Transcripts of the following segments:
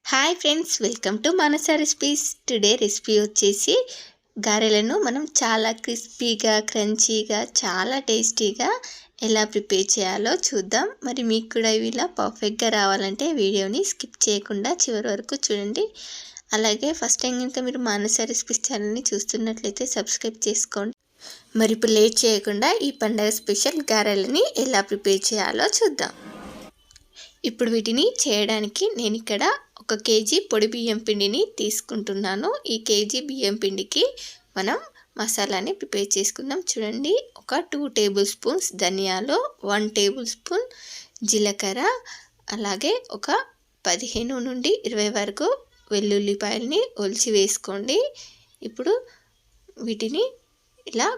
Hi friends, welcome to Manasa recipes. Today recipe వచ్చేసి గారెలను మనం చాలా క్రిస్పీగా, క్రంచీగా, చాలా టేస్టీగా ఎలా ప్రిపేర్ చేయాలో చూద్దాం. మరి మీకు కూడా ఇవి ఇలా పర్ఫెక్ట్గా రావాలంటే వీడియోని స్కిప్ చేయకుండా చివరి వరకు చూడండి. అలాగే ఫస్ట్ టైం కనుక మీరు మానస రెసిపీస్ ఛానల్ని చూస్తున్నట్లయితే సబ్స్క్రైబ్ చేసుకోండి. మరి ఇప్పుడు లేట్ చేయకుండా ఈ పండగ స్పెషల్ గారెలని ఎలా ప్రిపేర్ చేయాలో చూద్దాం. ఇప్పుడు వీటిని చేయడానికి నేను ఇక్కడ 1 కేజీ పొడి బియ్యం పిండిని తీసుకుంటున్నాను. ఈ కేజీ బియ్యం పిండికి మనం మసాలాని ప్రిపేర్ చేసుకుందాం. చూడండి, ఒక 2 టేబుల్ స్పూన్స్ ధనియాలు, 1 టేబుల్ స్పూన్ జీలకర్ర, అలాగే ఒక 15 నుండి 20 వరకు వెల్లుల్లిపాయలని ఒలిచి వేసుకోండి. ఇప్పుడు వీటిని ఇలా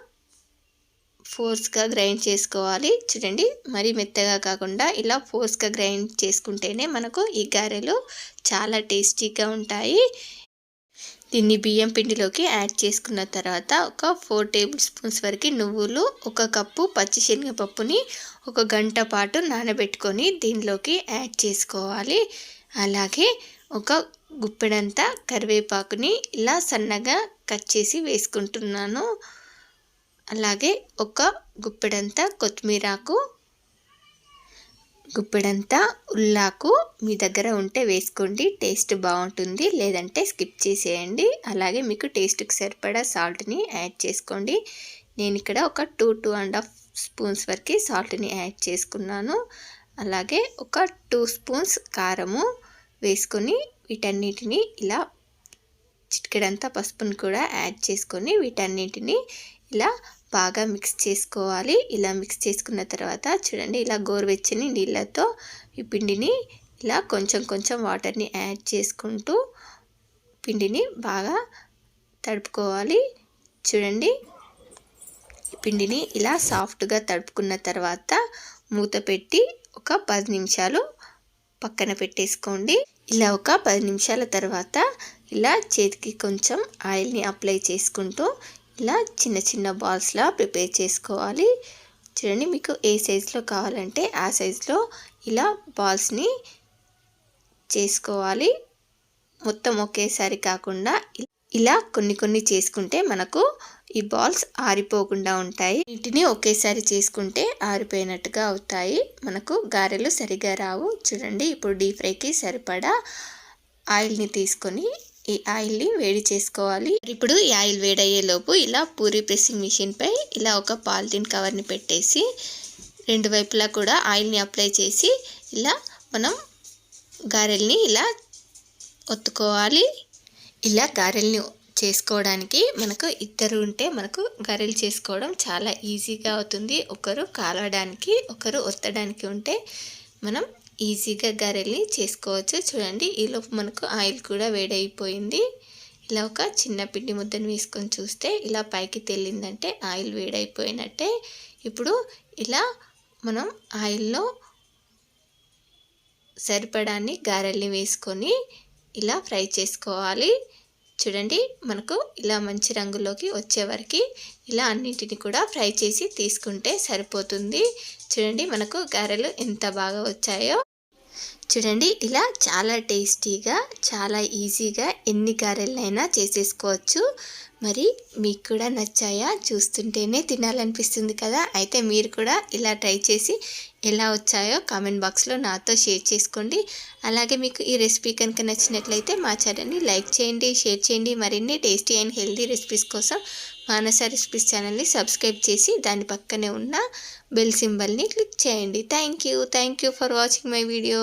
ఫోర్స్గా గ్రైండ్ చేసుకోవాలి. చూడండి, మరీ మెత్తగా కాకుండా ఇలా ఫోర్స్గా గ్రైండ్ చేసుకుంటేనే మనకు ఈ గారెలు చాలా టేస్టీగా ఉంటాయి. దీన్ని బియ్యం పిండిలోకి యాడ్ చేసుకున్న తర్వాత ఒక 4 టేబుల్ స్పూన్స్ వరకు నువ్వులు, 1 కప్పు పచ్చిశనగపప్పుని 1 గంట పాటు నానబెట్టుకొని దీనిలోకి యాడ్ చేసుకోవాలి. అలాగే ఒక గుప్పెడంత కరివేపాకుని ఇలా సన్నగా కట్ చేసి వేసుకుంటున్నాను. అలాగే ఒక గుప్పెడంతా కొత్తిమీరాకు, గుప్పెడంతా ఉల్లాకు మీ దగ్గర ఉంటే వేసుకోండి, టేస్ట్ బాగుంటుంది. లేదంటే స్కిప్ చేసేయండి. అలాగే మీకు టేస్ట్కి సరిపడా సాల్ట్ని యాడ్ చేసుకోండి. నేను ఇక్కడ ఒక 2-2.5 స్పూన్స్ వరకు సాల్ట్ని యాడ్ చేసుకున్నాను. అలాగే ఒక 2 స్పూన్స్ కారము వేసుకొని వీటన్నిటిని ఇలా చిటికెడంతా పసుపుని కూడా యాడ్ చేసుకొని వీటన్నిటిని ఇలా బాగా మిక్స్ చేసుకోవాలి. ఇలా మిక్స్ చేసుకున్న తర్వాత చూడండి, ఇలా గోరువెచ్చని నీళ్ళతో ఈ పిండిని ఇలా కొంచెం కొంచెం వాటర్ని యాడ్ చేసుకుంటూ పిండిని బాగా తడుపుకోవాలి. చూడండి, ఈ పిండిని ఇలా సాఫ్ట్గా తడుపుకున్న తర్వాత మూత పెట్టి ఒక 10 నిమిషాలు పక్కన పెట్టేసుకోండి. ఇలా ఒక 10 నిమిషాల తర్వాత ఇలా చేతికి కొంచెం ఆయిల్ని అప్లై చేసుకుంటూ ఇలా చిన్న చిన్న బాల్స్లా ప్రిపేర్ చేసుకోవాలి. చూడండి, మీకు ఏ సైజులో కావాలంటే ఆ సైజులో ఇలా బాల్స్ని చేసుకోవాలి. మొత్తం ఒకేసారి కాకుండా ఇలా కొన్ని కొన్ని చేసుకుంటే మనకు ఈ బాల్స్ ఆరిపోకుండా ఉంటాయి. వీటిని ఒకేసారి చేసుకుంటే ఆరిపోయినట్టుగా అవుతాయి, మనకు గారెలు సరిగా రావు. చూడండి, ఇప్పుడు డీప్ ఫ్రైకి సరిపడా ఆయిల్ని తీసుకొని ఈ ఆయిల్ని వేడి చేసుకోవాలి. ఇప్పుడు ఈ ఆయిల్ వేడయ్యేలోపు ఇలా పూరీ ప్రెస్సింగ్ మిషన్పై ఇలా ఒక పాలిథిన్ కవర్ని పెట్టేసి 2 వైపులా కూడా ఆయిల్ని అప్లై చేసి ఇలా మనం గారెల్ని ఇలా ఒత్తుకోవాలి. ఇలా గారెల్ని చేసుకోవడానికి మనకు ఇద్దరు ఉంటే మనకు గారెలు చేసుకోవడం చాలా ఈజీగా అవుతుంది. ఒకరు కాలవడానికి, ఒకరు ఒత్తడానికి ఉంటే మనం ఈజీగా గారెల్ని చేసుకోవచ్చు. చూడండి, ఈలోపు మనకు ఆయిల్ కూడా వేడైపోయింది. ఇలా ఒక చిన్న పిండి ముద్దను వేసుకొని చూస్తే ఇలా పైకి తేలిందంటే ఆయిల్ వేడైపోయినట్టే. ఇప్పుడు ఇలా మనం ఆయిల్లో సరిపడాన్ని గారెల్ని వేసుకొని ఇలా ఫ్రై చేసుకోవాలి. చూడండి, మనకు ఇలా మంచి రంగులోకి వచ్చే వరకు ఇలా అన్నింటిని కూడా ఫ్రై చేసి తీసుకుంటే సరిపోతుంది. చూడండి, మనకు గారెలు ఎంత బాగా వచ్చాయో. చూడండి, ఇలా చాలా టేస్టీగా, చాలా ఈజీగా ఎన్ని గారెలైనా చేసేసుకోవచ్చు. మరి మీకు కూడా నచ్చాయా? చూస్తుంటేనే తినాలనిపిస్తుంది కదా. అయితే మీరు కూడా ఇలా ట్రై చేసి ఎలా వచ్చాయో కామెంట్ బాక్స్లో నాతో షేర్ చేసుకోండి. అలాగే మీకు ఈ రెసిపీ కనుక నచ్చినట్లయితే మా ఛానల్ని లైక్ చేయండి, షేర్ చేయండి. మరిన్ని టేస్టీ అండ్ హెల్దీ రెసిపీస్ కోసం మానస రెసిపీస్ ఛానల్ని సబ్స్క్రైబ్ చేసి దాని పక్కనే ఉన్న బెల్ సింబల్ని క్లిక్ చేయండి. Thank you for watching my video.